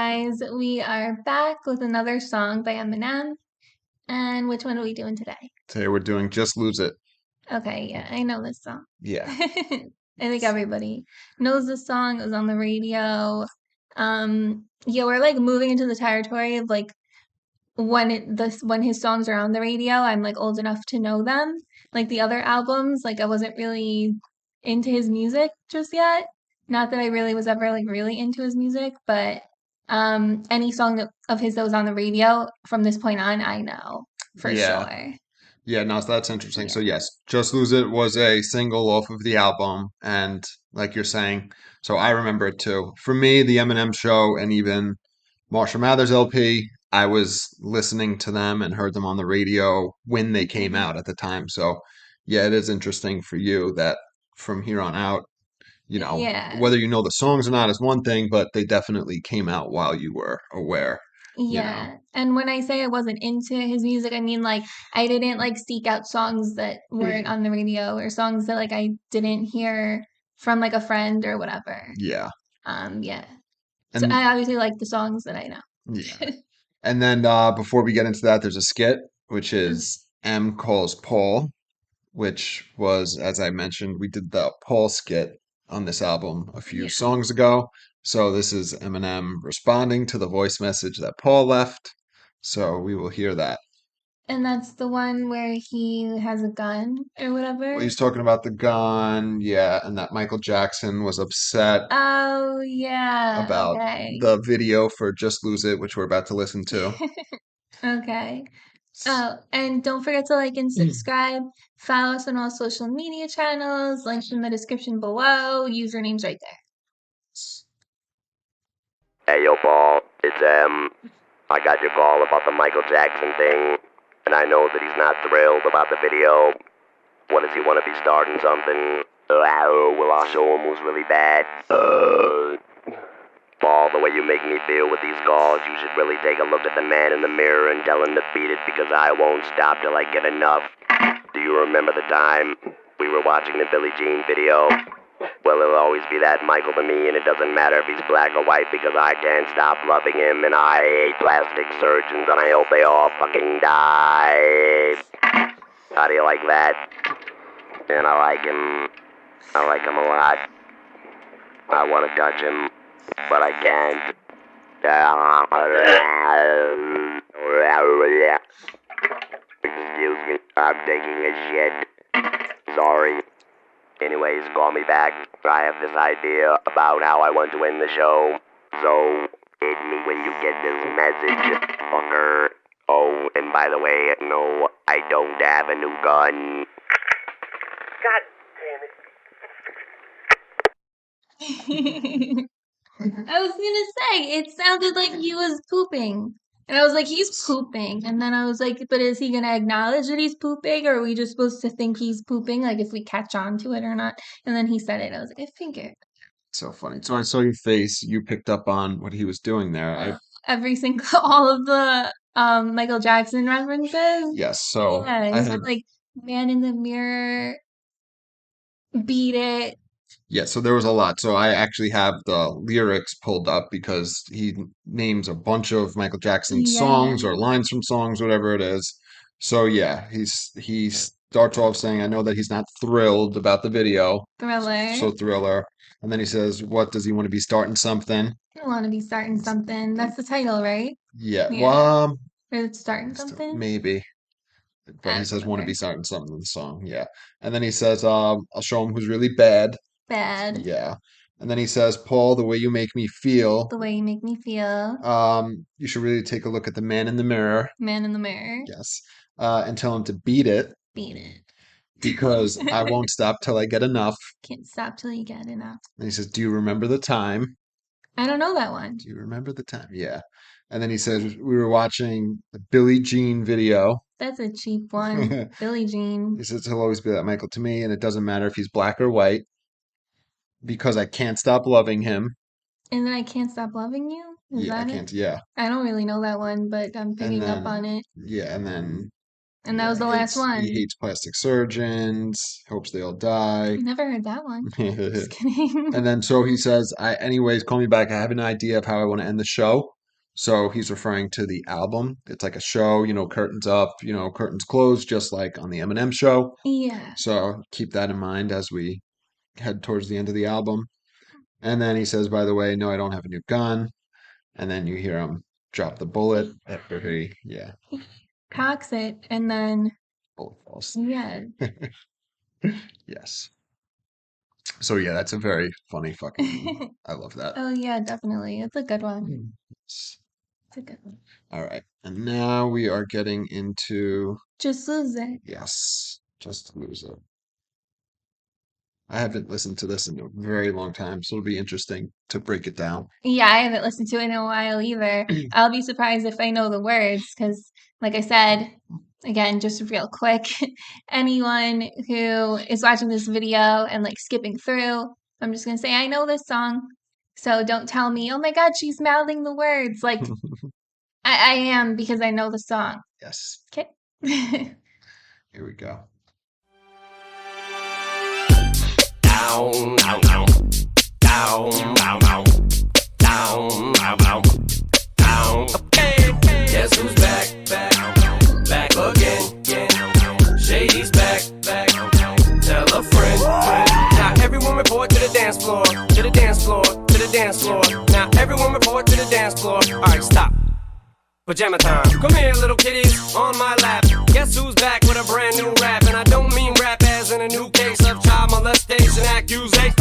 guys, we are back with another song by Eminem. And which one are we doing today? Today we're doing Just Lose It. Okay, yeah, I know this song. Yeah. I think everybody knows this song. It was on the radio. Yeah, we're like moving into the territory of like when his songs are on the radio, I'm like old enough to know them. Like the other albums, like I wasn't really into his music just yet. Not that I really was ever like really into his music, but any song of his that was on the radio from this point on, I know for Yeah. sure. Yeah, no, so that's interesting. So Yeah. yes, Just Lose It was a single off of the album, and like you're saying, so I remember it too. For me, the Eminem show and even Marshall Mathers LP, I was listening to them and heard them on the radio when they came Mhm. out at the time. So yeah, it is interesting for you that from here on out, Yeah. whether you know the songs or not is one thing, but they definitely came out while you were aware, you know. Yeah. And when I say I wasn't into his music, I mean like I didn't like seek out songs that weren't on the radio or songs that like I didn't hear from like a friend or whatever. Yeah. Yeah. So And I obviously like the songs that I yeah. know. And then before we get into that, there's a skit, which is M calls Paul, which was, as I mentioned, we did the Paul skit on this album a few Yeah. songs ago. So this is Eminem responding to the voice message that Paul left. So we will hear that. And that's the one where he has a gun or Well, whatever. he's talking about the gun, yeah, and that Michael Jackson was upset Oh, yeah. about Okay. the video for Just Lose It, which we're about to listen to. Okay. Oh, and don't forget to like and subscribe. Follow us on all social media channels. Links in the description below. Usernames right there. Hey yo, Paul, it's I got your call about the Michael Jackson thing, and I know that he's not thrilled about the video. What does he want to be starting something? Well, I'll show him who's really bad. Paul, the way you make me feel with these calls, you should really take a look at the man in the mirror and tell him to beat it because I won't stop till I get enough. Do you remember the time we were watching the Billie Jean video? Well, he'll always be that Michael to me, and it doesn't matter if he's black or white because I can't stop loving him, and I hate plastic surgeons, and I hope they all fucking die. How do you like that? And I like him. I like him a lot. I want to touch him, but I can't. Excuse me, I'm taking a shit. Sorry. Anyways, call me back. I have this idea about how I want to end the show. So, hit me when you get this message, fucker. Oh, and by the way, no, I don't have a new gun. God damn it. I was gonna say it sounded like he was pooping. And I was like, he's pooping. And then I was like, but is he gonna acknowledge that he's pooping, or are we just supposed to think he's pooping, like if we catch on to it or not? And then he said it. I was like, I figured. So funny. So I saw your face. You picked up on what he was doing there. Every single all of the Michael Jackson references. Yes. So Yeah, I he had said like man in the mirror, beat it. yeah. So there was a lot. So I actually have the lyrics pulled up because he names a bunch of Michael Jackson Yeah. songs or lines from songs, whatever it is. So yeah, he starts off saying, "I know that he's not thrilled about the video." Thriller. So Thriller, and then he says, "What does he want to be starting something?" I want to be starting something. That's the title, right? Yeah. Yeah. Well, Or it's starting something. maybe. But he says want to Whatever. be starting something in the song, yeah. And then he says, I'll show him who's really bad, Bad. yeah. And then he says, Paul, the way you make me feel, The way you make me feel. you should really take a look at the man in the mirror, Man in the mirror. yes, and tell him to beat it Beat it. because I won't stop till I get enough. Can't stop till you get enough. And he says, Do you remember the time? I don't know that one. Do you remember the time? Yeah. And then he says, We were watching the Billie Jean video. That's a cheap one. Billie Jean. He says, He'll always be that Michael to me, and it doesn't matter if he's black or white. Because I can't stop loving him. And then I Can't Stop Loving You? Is Yeah, I that it? can't. Yeah, I don't really know that one, but I'm and picking up on then it. yeah, and then And that was the last he one. hates plastic surgeons. Hopes they all die. Never heard that one. And Just kidding. then so he says, "I anyways call me back. I have an idea of how I want to end the show." So he's referring to the album. It's like a show, curtains up, curtains closed, just like on the Eminem show. Yeah. So keep that in mind as we head towards the end of the album. And then he says, by the way, no, I don't have a new gun. And then you hear him drop the bullet after he cocks it, and then bullet falls. yeah. Yes. So yeah, that's a very funny fucking. I love that. Oh yeah, definitely. It's a good one. Yes. It's a good one. All right, and now we are getting into Just lose it. yes, just lose it. I haven't listened to this in a very long time, so it'll be interesting to break it down. Yeah, I haven't listened to it in a while either. I'll be surprised if I know the words because, like I said, again, just real quick, anyone who is watching this video and like skipping through, I'm just gonna say I know this song. So don't tell me, oh my God, she's mouthing the words. Like I am because I know the song. Yes. Okay. Here we go. Down, down, down, down, down, down, down, down, down, down. Okay, guess who's back, back again, yeah. Shady's back, tell a friend. Now everyone report to the dance floor, to the dance floor, to the dance floor. Now everyone report to the dance floor. All right, stop. Pajama time. Come here, little kitties, on my lap. Guess who's back with a brand new rap? And I don't mean rap as in a new case of child molestation accusation.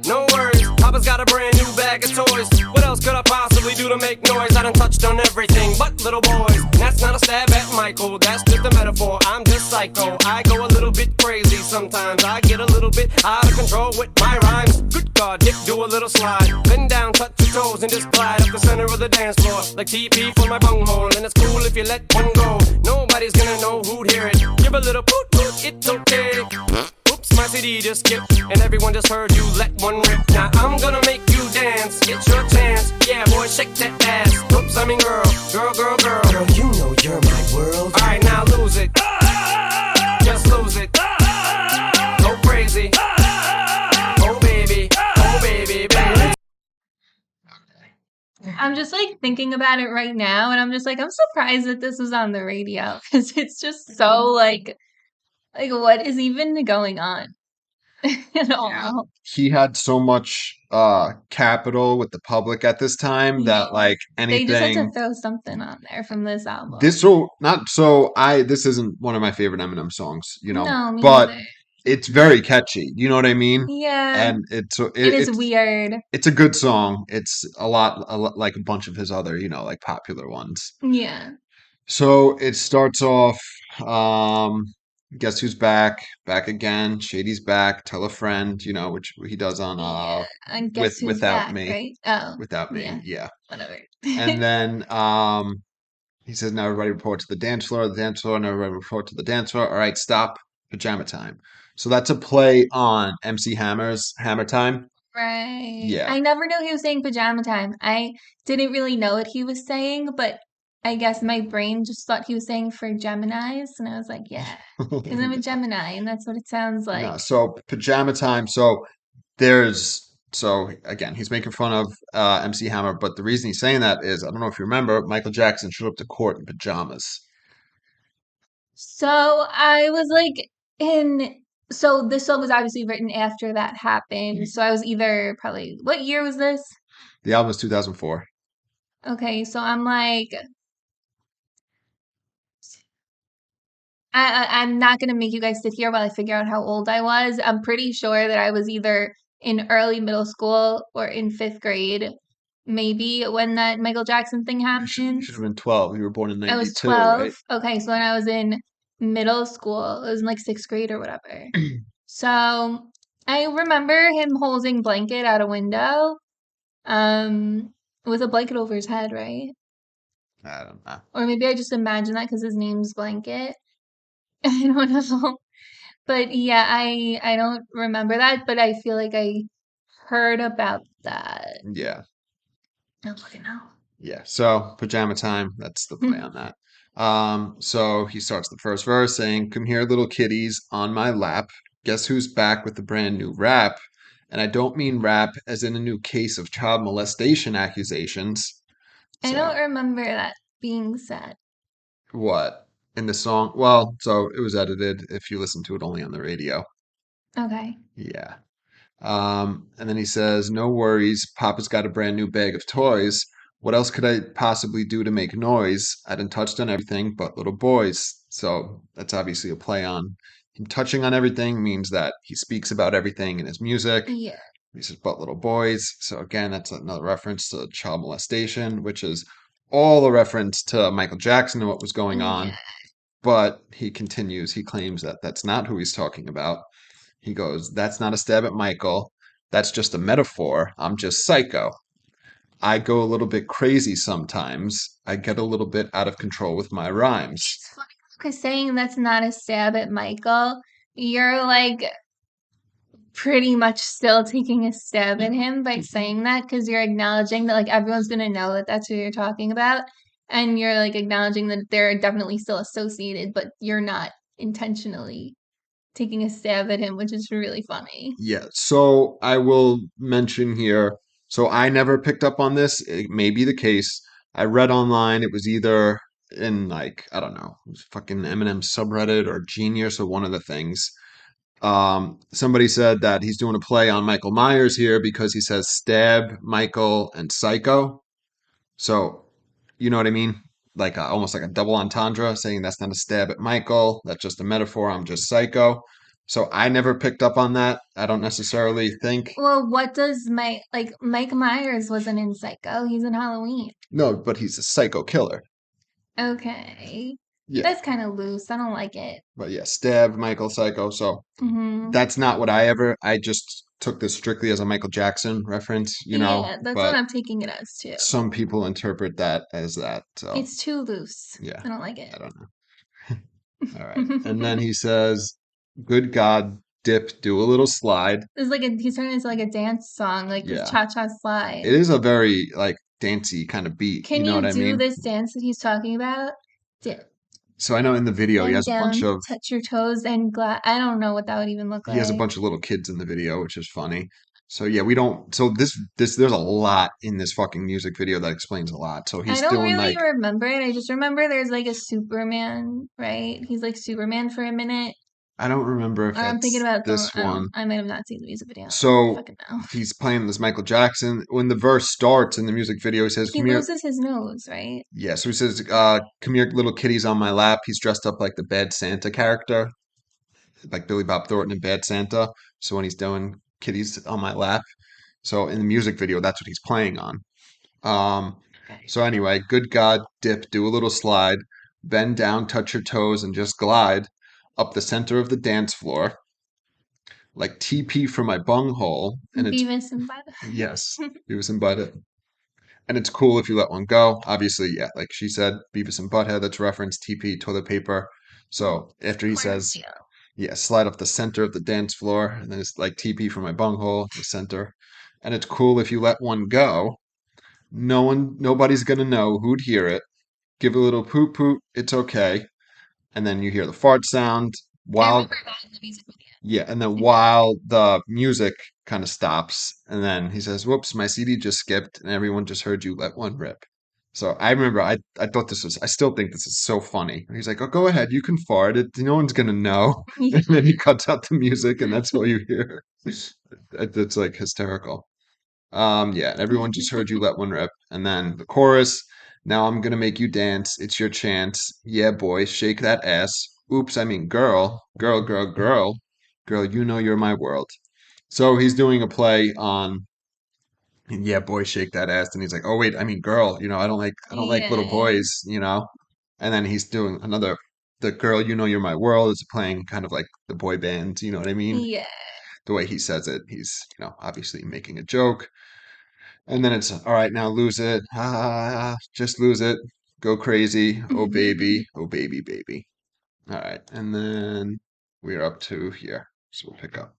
No worries, Papa's got a brand new bag of toys. What else could I possibly do to make noise? I done touched on everything but little boys. And that's not a stab at Michael, that's just a metaphor. I'm just psycho, I go a little bit crazy sometimes. I get a little bit out of control with my rhymes. Good God, Dick, do a little slide. Bend down, touch your toes, and just glide up the center of the dance floor. Like TP for my bunghole, and it's cool if you let one go. Nobody's gonna know who'd hear it. Give a little poot poot, it's okay. Oops, my CD just skipped, and everyone just heard you let one rip. Now I'm gonna make you dance, it's your chance. Yeah, boy, shake that ass. Oops, I mean girl, girl, girl, girl. Girl, you know you're my world. Alright, now lose it. Just lose it. Go crazy. Oh baby, baby. I'm just like thinking about it right now, and I'm just like, I'm surprised that this was on the radio because it's just so like what is even going on at all? Yeah. He had so much capital with the public at this time that like They just had to anything throw something on there from this album. this isn't one of my favorite Eminem songs, No, me but neither. it's very catchy. You know what I mean? Yeah, And it is weird. it's a good song. It's a lot like a bunch of his other, like popular ones. Yeah, So it starts off, um, guess who's back? Back again. Shady's back. Tell a friend, which he does on yeah. And guess who's Without back, Me. right? Oh, Without Me, yeah, yeah. whatever. And then he says, now everybody report to the dance floor, and everybody report to the dance floor. All right, stop. Pajama time. So that's a play on MC Hammer's Hammer Time. Right. Yeah. I never knew he was saying pajama time. I didn't really know what he was saying, but I guess my brain just thought he was saying for Geminis, and I was like, yeah, because I'm a Gemini, and that's what it sounds like. No, so Pajama Time. So again, he's making fun of MC Hammer, but the reason he's saying that is, I don't know if you remember, Michael Jackson showed up to court in pajamas. So I was like so this song was obviously written after that happened. So I was either probably, what year was this? The album is 2004. Okay, so I'm like, I'm not gonna make you guys sit here while I figure out how old I was. I'm pretty sure that I was either in early middle school or in 5th grade, maybe when that Michael Jackson thing You happened. should have been 12. You were born in I was 92, 12. right? Okay, so when I was in middle school, it was in like 6th grade or whatever. So I remember him holding a blanket out a window, with a blanket over his head, right? I don't know. Or maybe I just imagine that because his name's Blanket. I don't know. But yeah, I don't remember that, but I feel like I heard about that. Yeah. I'm looking now. Yeah. So Pajama Time, that's the play on that. So he starts the first verse saying, come here, little kitties, on my lap. Guess who's back with the brand new rap? And I don't mean rap as in a new case of child molestation accusations. I So don't remember that being said. what in the song? Well, so it was edited if you listen to it only on the radio. Okay. Yeah. And then he says, "No worries, Papa's got a brand new bag of toys. What else could I possibly do to make noise? I done touched on everything but little boys." So that's obviously a play on him touching on everything means that he speaks about everything in his music. Yeah. He says, "but little boys." So again, that's another reference to child molestation, which is all a reference to Michael Jackson and what was going on. Yeah. But he continues, he claims that that's not who he's talking about. He goes, "That's not a stab at Michael. That's just a metaphor. I'm just psycho. I go a little bit crazy sometimes. I get a little bit out of control with my rhymes." It's funny because saying that's not a stab at Michael, you're like pretty much still taking a stab at him by saying that because you're acknowledging that like everyone's gonna know that that's who you're talking about, and you're like acknowledging that they're definitely still associated, but you're not intentionally taking a stab at him, which is really funny. Yeah, so I will mention here. So I never picked up on this. It may be the case. I read online it was either in like, I don't know, it was fucking Eminem subreddit or Genius or one of the things. Somebody said that he's doing a play on Michael Myers here because he says stab, Michael, and psycho. So, you know what I mean? Like almost like a double entendre, saying that's not a stab at Michael. That's just a metaphor. I'm just psycho. So I never picked up on that. I don't necessarily think. Well, what does Mike Myers wasn't in Psycho? He's in Halloween. No, but he's a psycho killer. Okay. Yeah, That's kind of loose. I don't like it. but yeah, stab, Michael, psycho. So Hmm. that's not what I just took this strictly as a Michael Jackson reference, Yeah, that's what but I'm taking it as too. some people interpret that as that. So It's too loose. yeah, I don't like it. I don't know. All right. And then he says, "Good God, dip, do a little slide." It's like he's turning into like a dance song, like this Yeah. cha-cha slide. It is a very like dancey kind of beat. You Can know what you I do mean? this dance that he's talking about? Dip, So I know in the video he bend has a bunch down, of touch your toes, and I don't know what that would even look he has a like. bunch of little kids in the video, which is funny. So yeah, we don't. So this there's a lot in this fucking music video that explains a lot. So I he's don't doing really like remember it. I just remember there's like a Superman, right? He's like Superman for a minute. I don't remember if Or I'm thinking that's about this one. I might have not seen the music video. I don't So fucking know. he's playing this Michael Jackson. When the verse starts in the music video, he says, He "Come here." loses his nose, right? Yeah, so he says, "Come here, little kitties on my lap." He's dressed up like the Bad Santa character, like Billy Bob Thornton in Bad Santa. So when he's doing kitties on my lap, so in the music video, that's what he's playing on. Um, Okay. so anyway, good God, dip, do a little slide, bend down, touch your toes, and just glide up the center of the dance floor, like TP from my bunghole. And it's Beavis and Butthead. yes, Beavis and Butthead. And it's cool if you let one go. Obviously, yeah, like she said, Beavis and Butthead, that's referenced TP, toilet paper. So after he says, yeah, slide up the center of the dance floor, and then it's like TP from my bunghole, the center. And it's cool if you let one go. Nobody's gonna know who'd hear it. Give a little poop poop, it's okay. And then you hear the fart sound I while remember that in the music video. yeah, and then while the music kind of stops, and then he says, "Whoops, my CD just skipped, and everyone just heard you let one rip." So I remember I thought this was I still think this is so funny. He's like, "Oh, go ahead, you can fart. No one's gonna know." And then he cuts out the music, and that's all you hear. It's like hysterical. Yeah, and everyone just heard you let one rip, and then the chorus. "Now I'm gonna make you dance. It's your chance. Yeah, boy, shake that ass. Oops, I mean girl, girl, girl, girl, girl. You know you're my world." So he's doing a play on yeah, boy, shake that ass, and he's like, "Oh wait, I mean girl. I don't like little Yeah. boys. And then he's doing another the girl, you know you're my world is playing kind of like the boy band. You know what I mean? Yeah. The way he says it, he's obviously making a joke. And then it's all right, now lose it. Just lose it. Go crazy. Oh baby, baby. All right. And then we're up to here. So we'll pick up.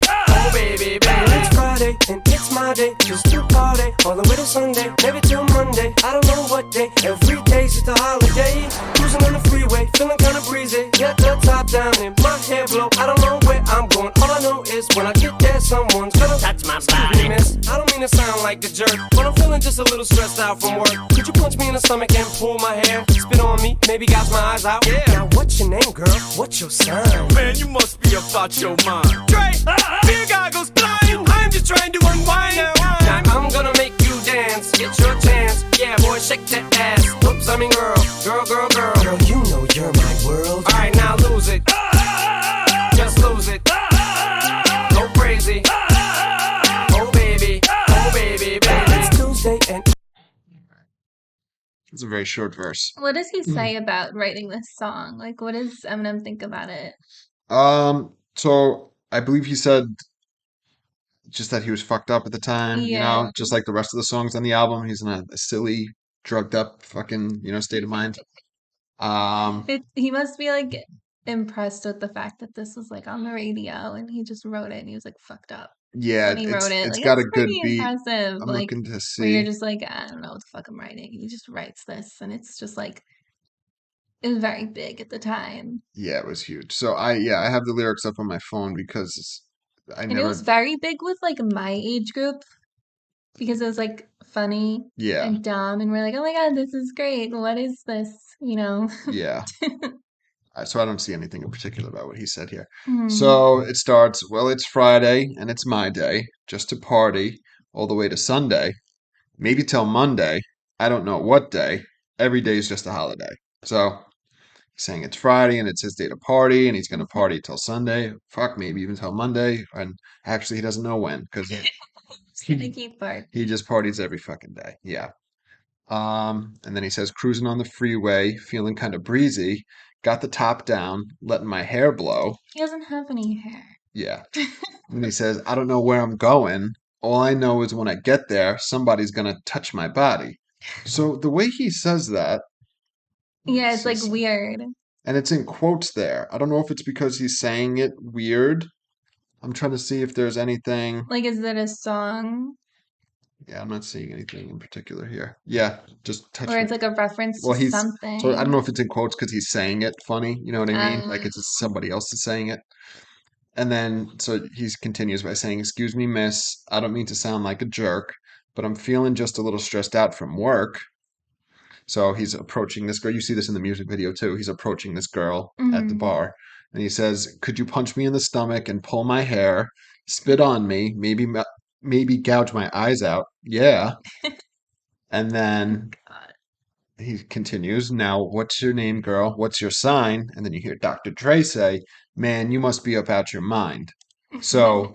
Oh baby, baby, it's Friday and it's my day. Just to party all the way to Sunday, maybe till Monday. I don't know what day. Every day's just a holiday. Cruising on the freeway, feeling kinda breezy. Got the top down and my hair blow. I don't know where I'm going. All I know is when I get there, someone's gonna touch my body. Miss, I don't mean to sound like like a jerk, but I'm feeling just a little stressed out from work. Could you punch me in the stomach and pull my hair? Spit on me, maybe gouge my eyes out. Yeah. Now what's your name, girl? What's your sign? Man, you must be about your mind. Dre, beer goggles blind. I'm just trying to unwind. Now I'm gonna make you dance. Get your chance. Yeah, boy, shake that ass. Oops, I mean girl. Girl. Girl, you know you're my world. Alright, now lose it. Just lose it. Go crazy. Oh baby, baby. It's Tuesday and It's a very short verse. What does he say about writing this song? Like, what does Eminem think about it? So I believe he said just that he was fucked up at the time, Yeah. just like the rest of the songs on the album. He's in a silly, drugged up fucking, state of mind. He must be like impressed with the fact that this was like on the radio and he just wrote it and he was like fucked up. Yeah, And he wrote it. it's Like, got a it's good pretty beat. impressive. I'm Like, looking to where you're see. just like, I don't know what the fuck I'm writing. He just writes this and it's just like, it was very big at the time. Yeah, it was huge. So I have the lyrics up on my phone because I And it never. was very big with like my age group because it was like funny Yeah, and dumb. And we're like, oh my God, this is great. What is this? yeah. So I don't see anything in particular about what he said here. Hmm. So it starts, well, it's Friday and it's my day, just to party all the way to Sunday, maybe till Monday. I don't know what day. Every day is just a holiday. So he's saying it's Friday and it's his day to party and he's going to party till Sunday. Fuck, maybe even till Monday. And actually, he doesn't know when because Sneaky part. he just parties every fucking day. Yeah. And then he says, cruising on the freeway, feeling kind of breezy, got the top down, letting my hair blow. He doesn't have any hair. Yeah. And he says, I don't know where I'm going. All I know is when I get there, somebody's going to touch my body. So the way he says that, Yeah, it's like weird. and it's in quotes there. I don't know if it's because he's saying it weird. I'm trying to see if there's anything. Like, is it a song? Yeah, I'm not seeing anything in particular here. Yeah, just touch Or me. it's like a reference Well, to he's something. so I don't know if it's in quotes because he's saying it funny. You know what I mean? Like it's somebody else is saying it. And then so he continues by saying, "Excuse me, miss. I don't mean to sound like a jerk, but I'm feeling just a little stressed out from work." So he's approaching this girl. You see this in the music video too. He's approaching this girl at the Mhm. bar, and he says, "Could you punch me in the stomach and pull my hair, spit on me, maybe gouge my eyes out?" Yeah. And then God. he continues, now, what's your name, girl? What's your sign? And then you hear Dr. Dre say, man, you must be about your mind. So,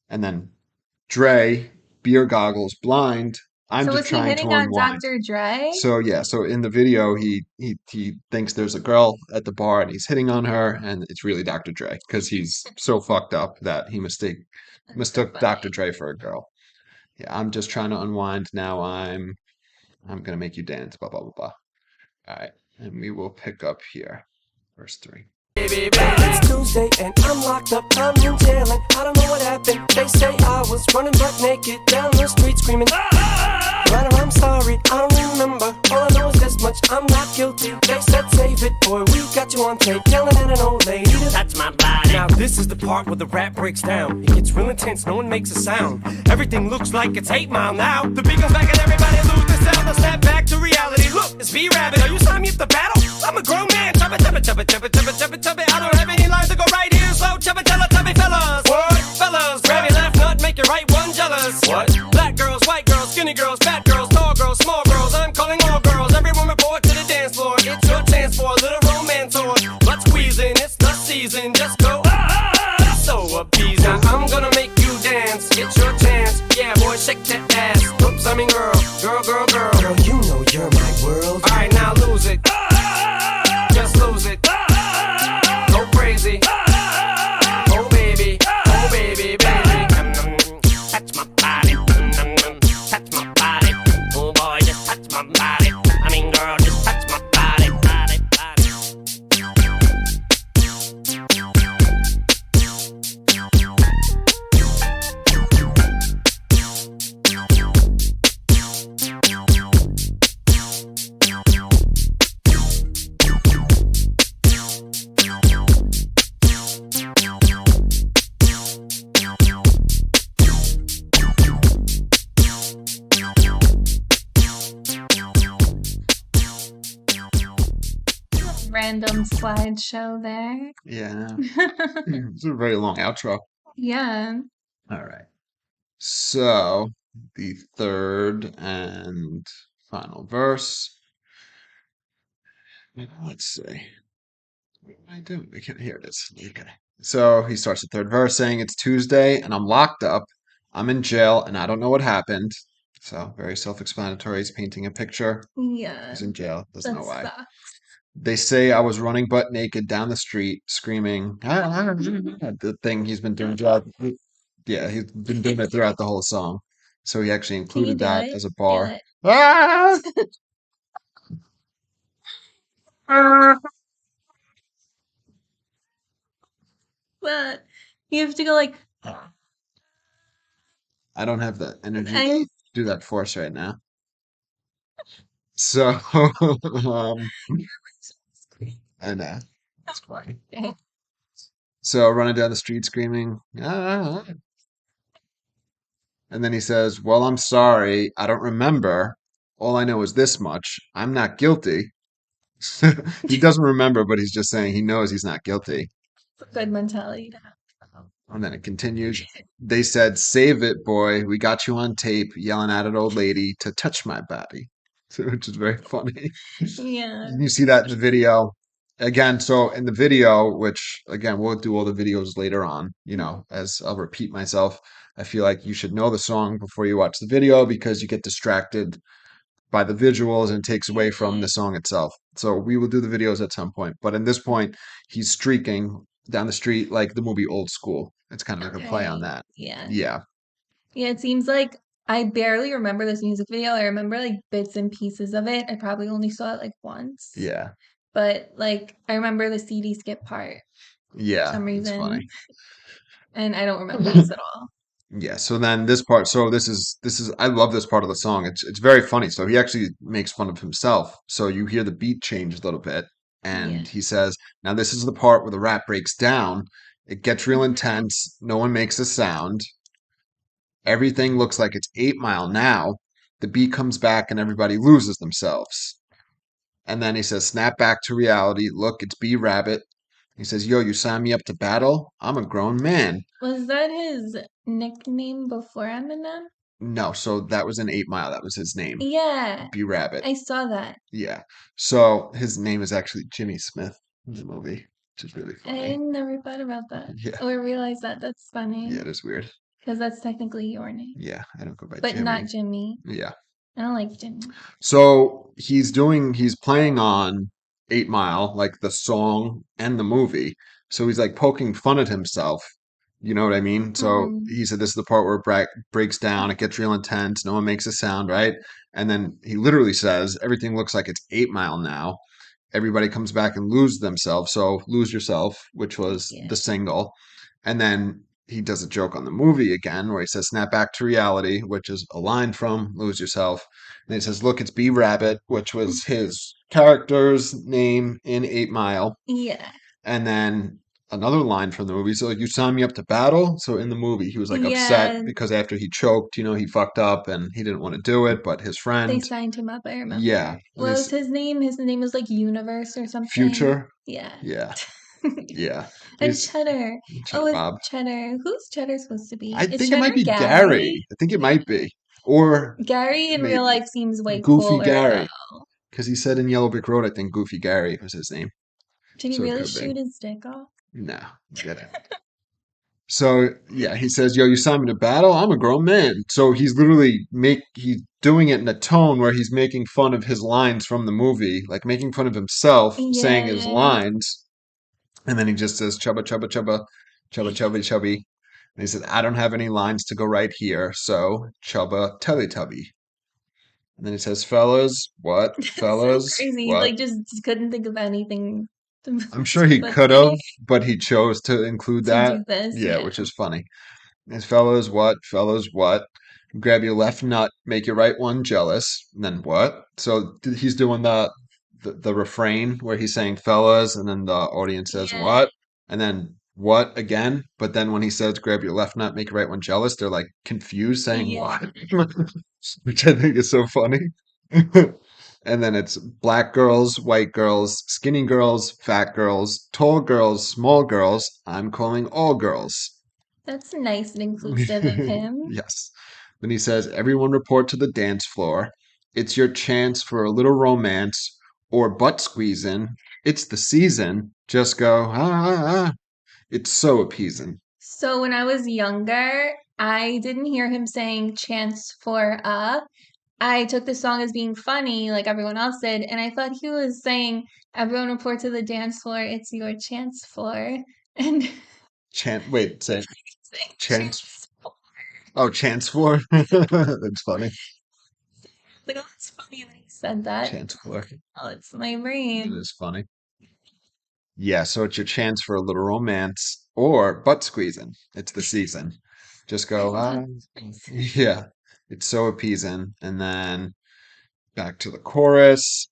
and then Dre, beer goggles, blind. I'm So just was he trying to hitting on unwind. Dr. Dre? So yeah, so in the video, he thinks there's a girl at the bar and he's hitting on her, and it's really Dr. Dre because he's so fucked up that he mistook Dr. Dre for a girl. Yeah, I'm just trying to unwind. Now I'm gonna make you dance. Blah blah blah blah. All right, and we will pick up here, verse 3. It's Tuesday and I'm locked up, I'm in jail and I don't know what happened. They say I was running butt naked down the street screaming, Runner, I'm sorry, I don't remember. All I know is this much, I'm not guilty. They said save it, boy, we got you on tape, yelling at an old lady to touch my body. Now this is the part where the rap breaks down. It gets real intense, no one makes a sound. Everything looks like it's 8 Mile now. The beat goes back and everybody lose the sound. They'll snap back to reality. Look, it's B-Rabbit, are you signing me up the battle? I'm a grown man, chubba. I don't have any lines to go right here, so chubby fellas. What? Fellas, grab your left nut, make your right one jealous. What? Black girls, white girls, skinny girls, fat girls, tall girls, small girls. I'm calling all girls, everyone report to the dance floor. It's your chance for a little romance or blood squeezing. It's the season, just go so appeasing. Now I'm gonna make you dance, get your chance. Yeah, boy, shake that ass. Oops, I mean girl. Girl, you know you're my world. All right, now lose it. Just lose it. Go crazy. Oh baby, baby. Touch my body. Touch my body. Oh boy, just touch my body. I mean girl, just touch my body. random slideshow there. Yeah. It's a very long outro. Yeah. All right. So the third and final verse. Let's see. What am I doing? Here it is. Okay. So he starts the third verse saying, "It's Tuesday and I'm locked up. I'm in jail and I don't know what happened." So very self-explanatory. He's painting a picture. Yeah. He's in jail. Doesn't know That why. sucks. They say I was running butt naked down the street, screaming. The thing he's been doing. Yeah, he's been doing it throughout the whole song. So he actually Can you included do that it? as a Do bar. it. Ah! But you have to go like, I don't have the energy to I do that force right now. So, I know. That's funny. okay. So running down the street screaming, ah. And then he says, "Well, I'm sorry. I don't remember. All I know is this much. I'm not guilty." He doesn't remember, but he's just saying he knows he's not guilty. Good mentality to have. And then it continues. They said, "Save it, boy. We got you on tape yelling at an old lady to touch my body," which is very funny. Yeah. You see that in the video again. So in the video, which again, we'll do all the videos later on, as I'll repeat myself. I feel like you should know the song before you watch the video because you get distracted by the visuals and it takes away from the song itself. So we will do the videos at some point. But in this point, he's streaking down the street like the movie Old School. It's kind of like a play on Okay. that. Yeah. Yeah. Yeah, it seems like I barely remember this music video. I remember like bits and pieces of it. I probably only saw it like once. Yeah. But like I remember the CD skip part for Yeah. some It's reason. funny. And I don't remember this at all. Yeah, so then this part, so this is I love this part of the song. It's very funny. So he actually makes fun of himself. So you hear the beat change a little bit, Yeah. and he says, "Now this is the part where the rap breaks down. It gets real intense. No one makes a sound. Everything looks like it's 8 Mile now. The beat comes back and everybody loses themselves." And then he says, "Snap back to reality. Look, it's B Rabbit." He says, "Yo, you signed me up to battle? I'm a grown man." Was that his nickname before Eminem? No, so that was in 8 Mile. That was his name. Yeah, B Rabbit. I saw that. Yeah. So his name is actually Jimmy Smith in the movie, which is really funny. I never thought about that Yeah. or realized that. That's funny. Yeah, it is weird. Because that's technically your name. Yeah, I don't go by But Jimmy. not Jimmy. Yeah. I don't like Jimmy. So he's playing on 8 Mile, like the song and the movie. So he's like poking fun at himself. You know what I mean? So he said this is the part where it breaks down, it gets real intense, no one makes a sound, right? And then he literally says, "Everything looks like it's 8 Mile now. Everybody comes back and lose themselves." So Lose Yourself, which was Yeah. the single. And then he does a joke on the movie again where he says, "Snap back to reality," which is a line from Lose Yourself. And he says, "Look, it's B Rabbit," which was his character's name in 8 Mile. Yeah. And then another line from the movie. So "You signed me up to battle." So in the movie, he was like upset Yeah. because after he choked, he fucked up and he didn't want to do it. But his They friend, signed him up, I remember. yeah, What was his name? His name was like Universe or something. Future, Yeah. yeah, yeah. And He's Cheddar. Cheddar Oh, Bob. it's Cheddar. Who's Cheddar supposed to be? I Is think it might Cheddar be Gary. I think it might be, or Gary in maybe real life seems way Goofy cooler Gary, though. because he said in Yellow Brick Road, I think Goofy Gary was his name. Did he So it really could be. shoot his dick off? No, he didn't. So yeah, he says, "Yo, you signed me to battle? I'm a grown man." So he's literally he's doing it in a tone where he's making fun of his lines from the movie, like making fun of himself saying his Yeah. lines, and then he just says "chubba chubba chubba, chubba chubby chubby," and he says, "I don't have any lines to go right here, so chubba Teletubby." And then he says, "Fellas, what? It's so Fellas, crazy. what?" Like just couldn't think of anything I'm sure he to could have, say but he chose to include to that. do this. Yeah, Yeah. which is funny. His "Fellas, what? Fellas, what? Grab your left nut, make your right one jealous." And then what? So he's doing the refrain where he's saying "fellas," and then the audience says Yeah. "what?" And then "what?" again. But then when he says "grab your left nut, make your right one jealous," they're like confused, saying Yeah. "what?" Which I think is so funny. And then it's black girls, white girls, skinny girls, fat girls, tall girls, small girls. I'm calling all girls. That's nice and inclusive of him. Yes. Then he says, everyone report to the dance floor. It's your chance for a little romance or butt squeezing. It's the season. Just go, It's so appeasing. So when I was younger, I didn't hear him saying chance for I took the song as being funny, like everyone else did, and I thought he was saying, everyone report to the dance floor, it's your chance for. And Wait, say saying chance. chance for. Oh, chance for. That's funny. Like, oh, that's funny that he said that. Chance for. Oh, it's my It brain. is funny. Yeah, so it's your chance for a little romance or butt squeezing. It's the season. Just go, yeah. It's so appeasing. And then back to the chorus.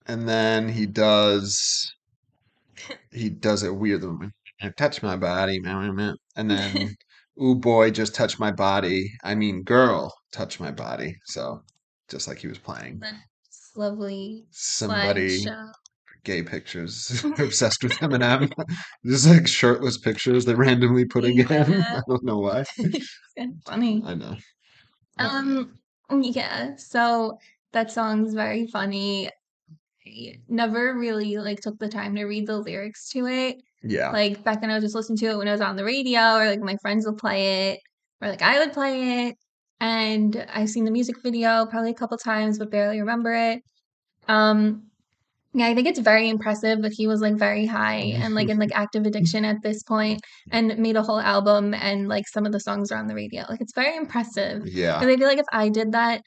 And then he does it weird. Touch my body. And then, ooh boy, just touch my body. I mean, girl, touch my body. So just like he was playing. This lovely Somebody slideshow. gay pictures obsessed with Eminem. Just like shirtless pictures they randomly put again. Yeah. I don't know why. It's kind of funny. I know. Um, yeah, so that song's very funny. I never really like took the time to read the lyrics to it. Yeah. Like back then I would just listen to it when it was on the radio or like my friends would play it or like I would play it. And I've seen the music video probably a couple times but barely remember it. Um yeah, I think it's very impressive that he was like very high and like in like active addiction at this point and made a whole album and like some of the songs are on the radio. Like it's very impressive. Yeah. Because I feel like if I did that,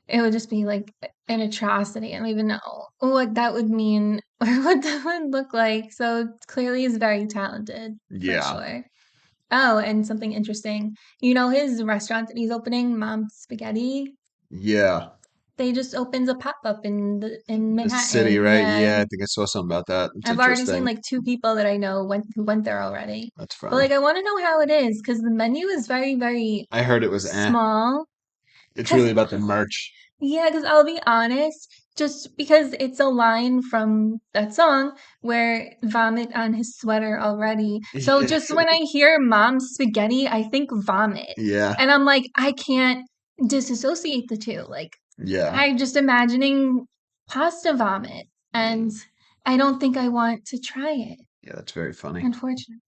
it would just be like an atrocity. I don't even know what that would mean or what that would look like. So clearly he's very talented for Yeah. sure. Oh, and something interesting. You know his restaurant that he's opening, Mom's Spaghetti? Yeah. They just opened a pop-up in The city, Manhattan. right? Yeah. Yeah, I think I saw something about that. It's I've already seen interesting. like two people that I know who went there already. That's But like funny. I want to know how it is because the menu is very, very I heard it was small. It's Because really about the merch. yeah, because I'll be honest, just because it's a line from that song where vomit on his sweater already. So just when I hear Mom's Spaghetti, I think vomit. Yeah. And I'm like, I can't disassociate the two. Like Yeah. I'm just imagining pasta vomit, and I don't think I want to try it, Yeah, that's very funny. unfortunately.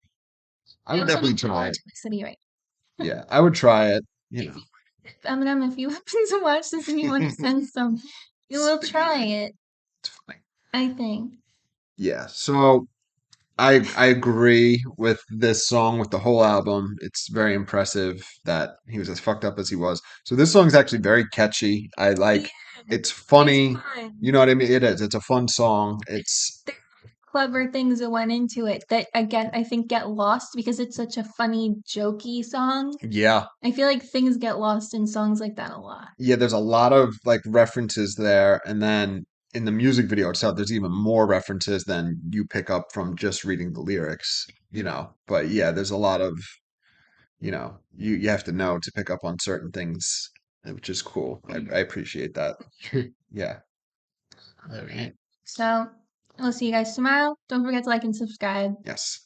I would definitely try Into it. my city right Yeah, I would try it. You know, Eminem, if you happen to watch this and you want to send some, you will try it, it's funny. I think. Yeah, so I agree with this song, with the whole album. It's very impressive that he was as fucked up as he was. So this song's actually very catchy. I like it's funny. Fun. You know what I mean? It is. It's a fun song. It's Clever things that went into it that I think get lost because it's such a funny, jokey song. yeah. I feel like things get lost in songs like that a lot. Yeah, there's a lot of like references there, and then in the music video itself, there's even more references than you pick up from just reading the lyrics, you know. But yeah, there's a lot of, you have to know to pick up on certain things, which is cool. I appreciate that. Yeah. All right. So, I'll see you guys tomorrow. Don't forget to like and subscribe. Yes.